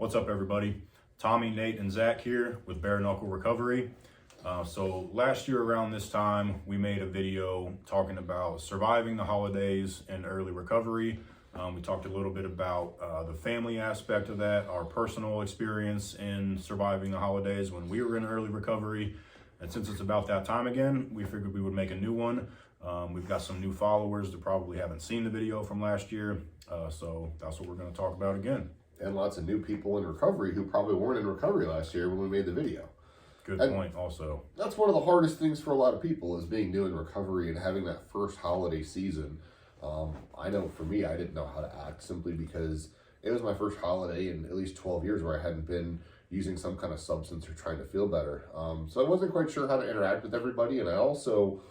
What's up, everybody? Tommy, Nate, and Zach here with Bare Knuckle Recovery. So last year around this time, we made a video talking about surviving the holidays and early recovery. We talked a little bit about the family aspect of that, our personal experience in surviving the holidays when we were in early recovery. And since it's about that time again, we figured we would make a new one. We've got some new followers that probably haven't seen the video from last year. So that's what we're going to talk about again. And lots of new people in recovery who probably weren't in recovery last year when we made the video. Good point also. That's one of the hardest things for a lot of people is being new in recovery and having that first holiday season. I know for me, I didn't know how to act simply because it was my first holiday in at least 12 years where I hadn't been using some kind of substance or trying to feel better. So I wasn't quite sure how to interact with everybody, and I also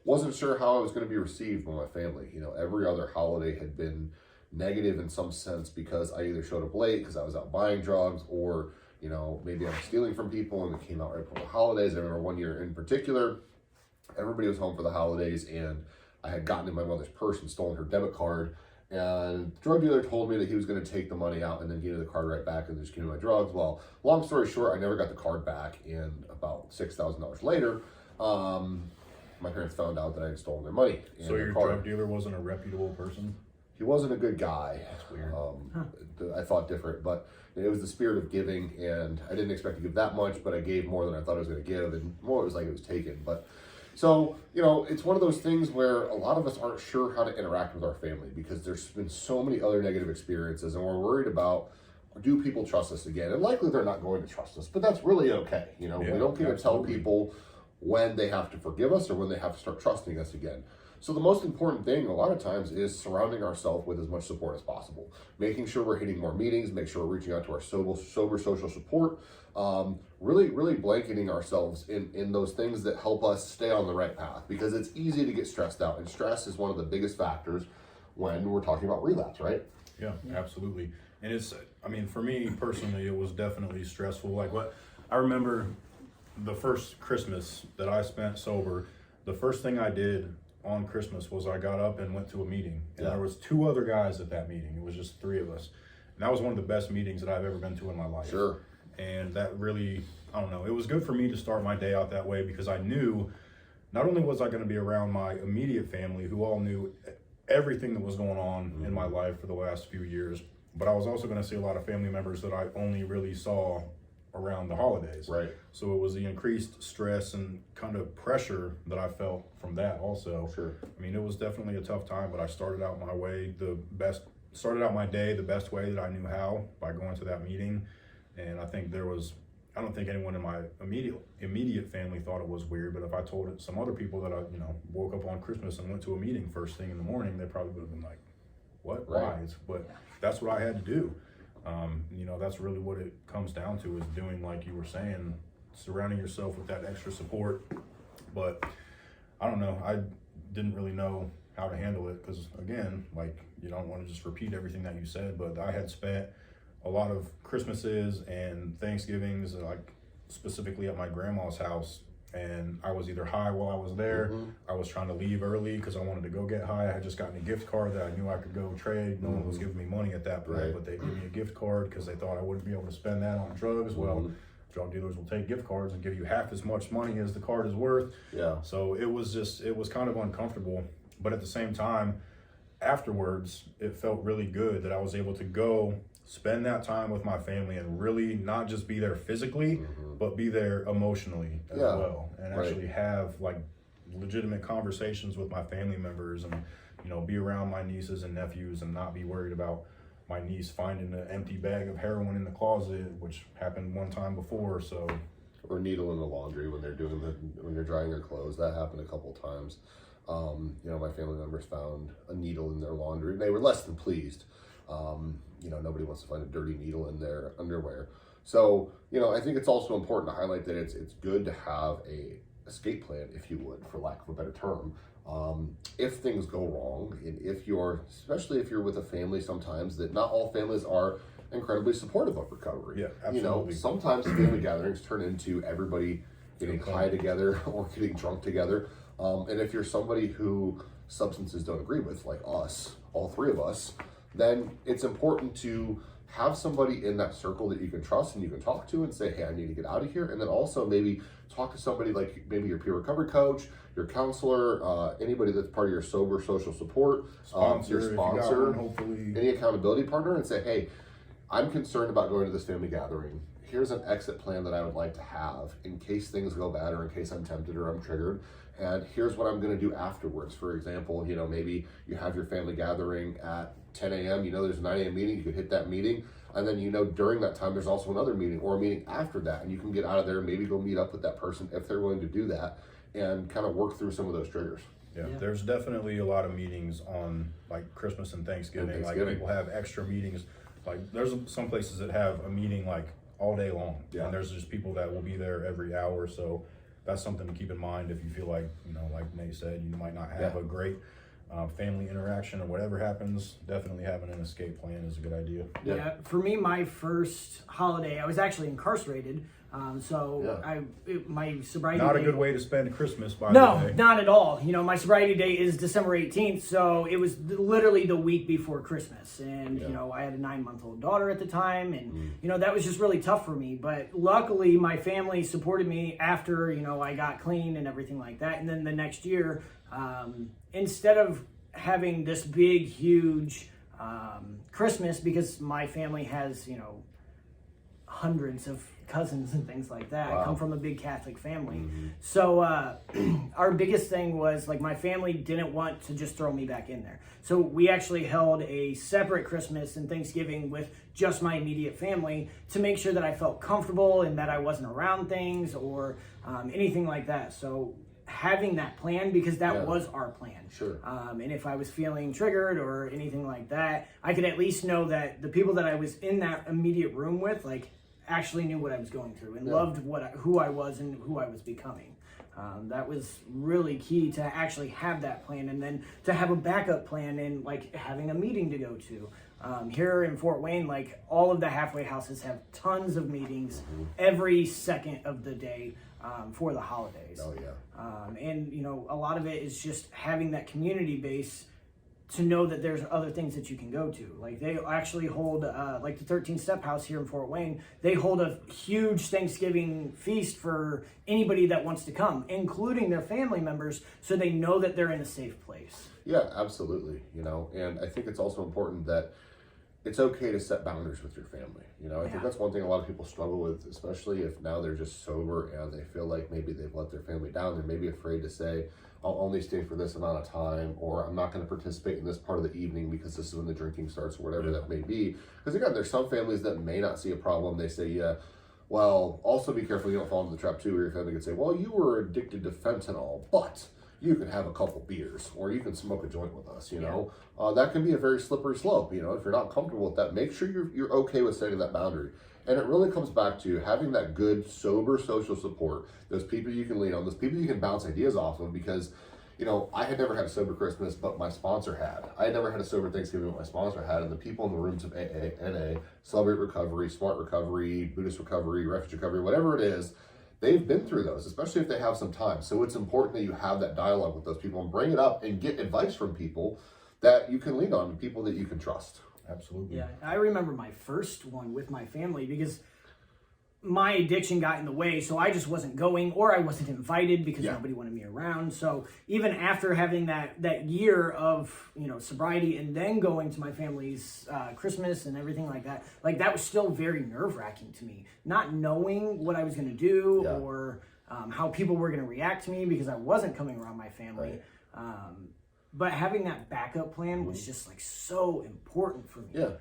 wasn't sure how I was going to be received by my family. You know, every other holiday had been negative in some sense because I either showed up late because I was out buying drugs, or, you know, maybe I was stealing from people and it came out right before the holidays. I remember one year in particular, everybody was home for the holidays and I had gotten in my mother's purse and stolen her debit card. And the drug dealer told me that he was going to take the money out and then give me the card right back and just give me my drugs. Well, long story short, I never got the card back. And about $6,000 later, my parents found out that I had stolen their money. So your drug dealer wasn't a reputable person? He wasn't a good guy. That's weird. I thought different, but it was the spirit of giving, and I didn't expect to give that much, but I gave more than I thought I was going to give, and more it was like it was taken. But so, you know, it's one of those things where a lot of us aren't sure how to interact with our family because there's been so many other negative experiences, and we're worried about, do people trust us again? And likely they're not going to trust us, but that's really okay. You know, we don't get to tell people when they have to forgive us or when they have to start trusting us again. So the most important thing a lot of times is surrounding ourselves with as much support as possible, making sure we're hitting more meetings, make sure we're reaching out to our sober social support, really blanketing ourselves in those things that help us stay on the right path, because it's easy to get stressed out, and stress is one of the biggest factors when we're talking about relapse, right? Yeah, absolutely. And it's, I mean, for me personally, it was definitely stressful. Like what I remember the first Christmas that I spent sober, the first thing I did on Christmas was I got up and went to a meeting, and there was 2 other guys at that meeting. It was just 3 of us, and that was one of the best meetings that I've ever been to in my life. Sure. And that really, I don't know, it was good for me to start my day out that way, because I knew not only was I going to be around my immediate family who all knew everything that was going on in my life for the last few years, but I was also going to see a lot of family members that I only really saw around the holidays. Right. So it was the increased stress and kind of pressure that I felt from that also. Sure. I mean, it was definitely a tough time, but I started out my day the best way that I knew how, by going to that meeting. And I think I don't think anyone in my immediate family thought it was weird, but if I told it some other people that I, you know, woke up on Christmas and went to a meeting first thing in the morning, they probably would have been like, what? Right. Why? But that's what I had to do. You know, that's really what it comes down to, is doing, like you were saying, surrounding yourself with that extra support. But I don't know, I didn't really know how to handle it, because again, like, you don't want to just repeat everything that you said, but I had spent a lot of Christmases and Thanksgivings, like specifically at my grandma's house, and I was either high while I was there, I was trying to leave early because I wanted to go get high. I had just gotten a gift card that I knew I could go trade. No one was giving me money at that point, but they gave me a gift card because they thought I wouldn't be able to spend that on drugs. Well, drug dealers will take gift cards and give you half as much money as the card is worth. Yeah. So it was kind of uncomfortable, but at the same time, afterwards, it felt really good that I was able to go spend that time with my family and really not just be there physically, but be there emotionally as well, and actually have like legitimate conversations with my family members, and, you know, be around my nieces and nephews and not be worried about my niece finding an empty bag of heroin in the closet, which happened one time before. So, or needle in the laundry when they're drying their clothes. That happened a couple times. You know, my family members found a needle in their laundry. They were less than pleased. You know, nobody wants to find a dirty needle in their underwear. So, you know, I think it's also important to highlight that it's good to have a escape plan, if you would, for lack of a better term. If things go wrong, and especially if you're with a family sometimes, that not all families are incredibly supportive of recovery. Yeah, absolutely. You know, sometimes family gatherings turn into everybody getting high together or getting drunk together. And if you're somebody who substances don't agree with, like us, all 3 of us, then it's important to have somebody in that circle that you can trust and you can talk to and say, hey, I need to get out of here. And then also maybe talk to somebody like maybe your peer recovery coach, your counselor, anybody that's part of your sober social support, Sponsor, your if you got sponsor, one, hopefully. any accountability partner, and say, hey, I'm concerned about going to this family gathering. Here's an exit plan that I would like to have in case things go bad or in case I'm tempted or I'm triggered. And here's what I'm going to do afterwards. For example, maybe you have your family gathering at 10 a.m. There's a 9 a.m. meeting. You could hit that meeting. And then, during that time, there's also another meeting or a meeting after that. And you can get out of there and maybe go meet up with that person if they're willing to do that and kind of work through some of those triggers. Yeah, there's definitely a lot of meetings on like Christmas and Thanksgiving. Like people have extra meetings. Like there's some places that have a meeting like all day long. Yeah. And there's just people that will be there every hour. So that's something to keep in mind if you feel like, like Nate said, you might not have a great family interaction or whatever happens. Definitely having an escape plan is a good idea. Yeah, for me, my first holiday, I was actually incarcerated. My sobriety Not day, a good way to spend Christmas, by the No, way. not at all. My sobriety day is December 18th, so it was literally the week before Christmas. And, I had a 9-month-old daughter at the time, and, that was just really tough for me. But luckily, my family supported me after, I got clean and everything like that. And then the next year, instead of having this big, huge Christmas, because my family has, hundreds of cousins and things like that. Wow. I come from a big Catholic family. So our biggest thing was like my family didn't want to just throw me back in there. So we actually held a separate Christmas and Thanksgiving with just my immediate family to make sure that I felt comfortable and that I wasn't around things or anything like that. So having that plan, because that was our plan. Sure. And if I was feeling triggered or anything like that, I could at least know that the people that I was in that immediate room with, like, actually knew what I was going through and loved who I was and who I was becoming. That was really key to actually have that plan, and then to have a backup plan and like having a meeting to go to. Here in Fort Wayne, like all of the halfway houses have tons of meetings every second of the day for the holidays. Oh yeah. And a lot of it is just having that community base to know that there's other things that you can go to. Like they actually hold, like the 13 Step House here in Fort Wayne, they hold a huge Thanksgiving feast for anybody that wants to come, including their family members, so they know that they're in a safe place. Yeah, absolutely. And I think it's also important that it's okay to set boundaries with your family. I think that's one thing a lot of people struggle with, especially if now they're just sober and they feel like maybe they've let their family down. They're maybe afraid to say, I'll only stay for this amount of time, or I'm not going to participate in this part of the evening because this is when the drinking starts, or whatever that may be. Because again, there's some families that may not see a problem. They say, yeah, well, also be careful you don't fall into the trap too, where your family can say, well, you were addicted to fentanyl, but you can have a couple beers, or you can smoke a joint with us, that can be a very slippery slope. If you're not comfortable with that, make sure you're okay with setting that boundary. And it really comes back to having that good, sober social support, those people you can lean on, those people you can bounce ideas off of, because, I had never had a sober Christmas, but my sponsor had. I had never had a sober Thanksgiving, but my sponsor had, and the people in the rooms of AA, NA, Celebrate Recovery, Smart Recovery, Buddhist Recovery, Refuge Recovery, whatever it is, they've been through those, especially if they have some time. So it's important that you have that dialogue with those people and bring it up and get advice from people that you can lean on, people that you can trust. Absolutely. Yeah, I remember my first one with my family because my addiction got in the way, so I just wasn't going, or I wasn't invited because nobody wanted me around. So even after having that year of sobriety and then going to my family's Christmas and everything like that was still very nerve-wracking to me, not knowing what I was going to do or how people were going to react to me because I wasn't coming around my family. Right. But having that backup plan was just like so important for me. Yeah.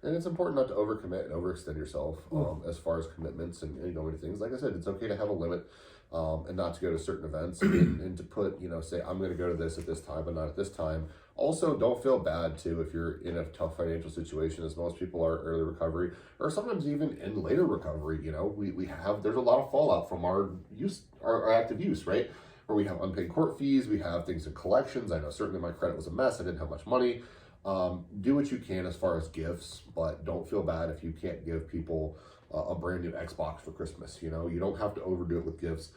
And it's important not to overcommit and overextend yourself as far as commitments and going to things. Like I said, it's okay to have a limit and not to go to certain events and to put, say, I'm going to go to this at this time, but not at this time. Also, don't feel bad, too, if you're in a tough financial situation, as most people are early recovery, or sometimes even in later recovery. There's a lot of fallout from our use, our active use, right? Where we have unpaid court fees, we have things in collections. I know certainly my credit was a mess. I didn't have much money. Do what you can as far as gifts, but don't feel bad if you can't give people a brand new Xbox for Christmas. You don't have to overdo it with gifts.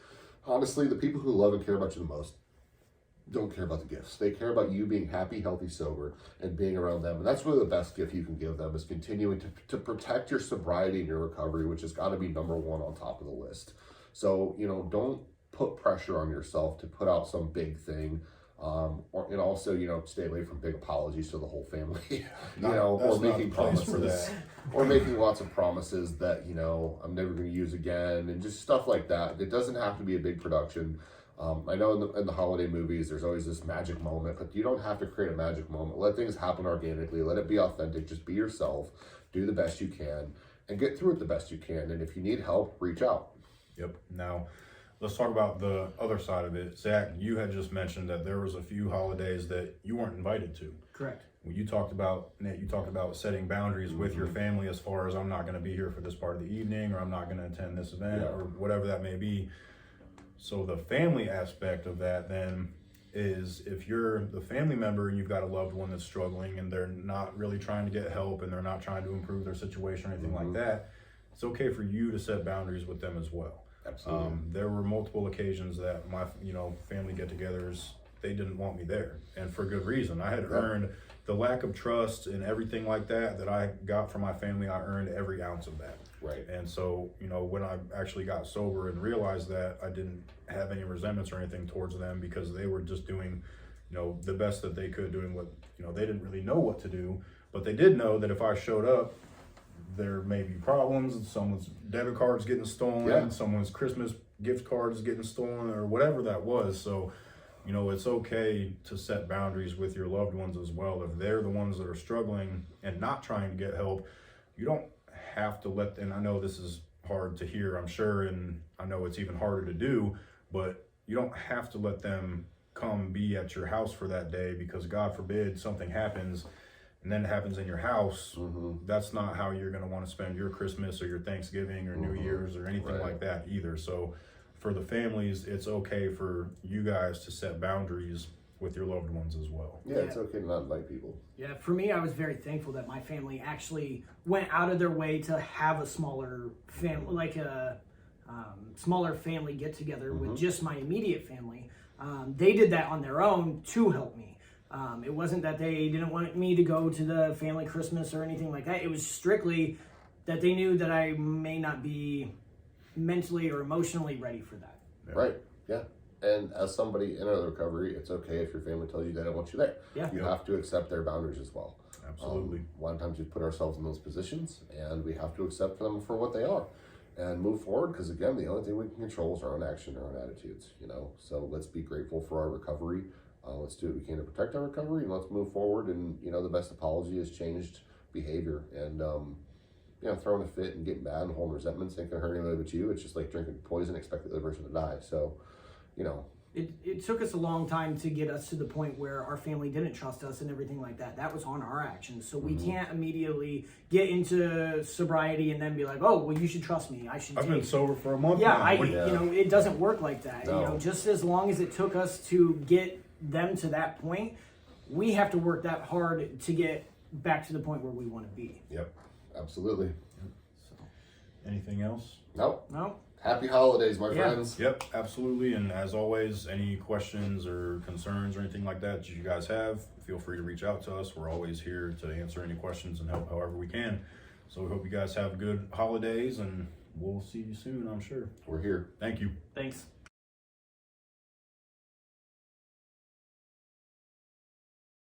Honestly, the people who love and care about you the most don't care about the gifts. They care about you being happy, healthy, sober, and being around them. And that's really the best gift you can give them, is continuing to protect your sobriety and your recovery, which has got to be number one on top of the list. So, don't put pressure on yourself to put out some big thing. And also, stay away from big apologies to the whole family, or making promises, or making lots of promises that, I'm never going to use again, and just stuff like that. It doesn't have to be a big production. I know in the holiday movies, there's always this magic moment, but you don't have to create a magic moment. Let things happen organically. Let it be authentic. Just be yourself. Do the best you can, and get through it the best you can. And if you need help, reach out. Yep. Now, let's talk about the other side of it. Zach, you had just mentioned that there was a few holidays that you weren't invited to. Correct. When you talked about, Nate, you talked about setting boundaries with your family as far as, I'm not going to be here for this part of the evening, or I'm not going to attend this event, or whatever that may be. So the family aspect of that then is, if you're the family member and you've got a loved one that's struggling and they're not really trying to get help and they're not trying to improve their situation or anything like that, it's okay for you to set boundaries with them as well. Absolutely. There were multiple occasions that my family get-togethers, they didn't want me there, and for good reason. I had earned the lack of trust and everything like that I got from my family. I earned every ounce of that. Right. And so, when I actually got sober and realized that, I didn't have any resentments or anything towards them, because they were just doing, the best that they could, doing what, they didn't really know what to do, but they did know that if I showed up, there may be problems. Someone's debit card's getting stolen, someone's Christmas gift card is getting stolen, or whatever that was. So, it's okay to set boundaries with your loved ones as well. If they're the ones that are struggling and not trying to get help, you don't have to let them. I know this is hard to hear, I'm sure, and I know it's even harder to do, but you don't have to let them come be at your house for that day, because God forbid something happens and then it happens in your house. That's not how you're going to want to spend your Christmas or your Thanksgiving or New Year's or anything like that either. So for the families, it's okay for you guys to set boundaries with your loved ones as well. Yeah, it's okay to not invite people. Yeah, for me, I was very thankful that my family actually went out of their way to have a smaller family, like a smaller family get together with just my immediate family. They did that on their own to help me. It wasn't that they didn't want me to go to the family Christmas or anything like that. It was strictly that they knew that I may not be mentally or emotionally ready for that. Right. Yeah. And as somebody in a recovery, it's okay if your family tells you they don't want you there. Yeah. You have to accept their boundaries as well. Absolutely. A lot of times we put ourselves in those positions, and we have to accept them for what they are and move forward, because again, the only thing we can control is our own action, our own attitudes, So let's be grateful for our recovery. Let's do what we can to protect our recovery, and let's move forward. And, the best apology is changed behavior. And, throwing a fit and getting mad and holding resentments ain't gonna hurt anybody but you. It's just like drinking poison, expecting the other person to die. So, It took us a long time to get us to the point where our family didn't trust us and everything like that. That was on our actions. So we can't immediately get into sobriety and then be like, oh, well, you should trust me. I've been sober for a month Yeah, now. it doesn't work like that. No. Just as long as it took us to get them to that point, we have to work that hard to get back to the point where we want to be. Yep, absolutely. Anything else? Nope. No? Happy holidays, my Yeah. friends. Yep, absolutely. And as always, any questions or concerns or anything like that you guys have, feel free to reach out to us. We're always here to answer any questions and help however we can. So we hope you guys have good holidays, and we'll see you soon, I'm sure. We're here. Thank you. Thanks.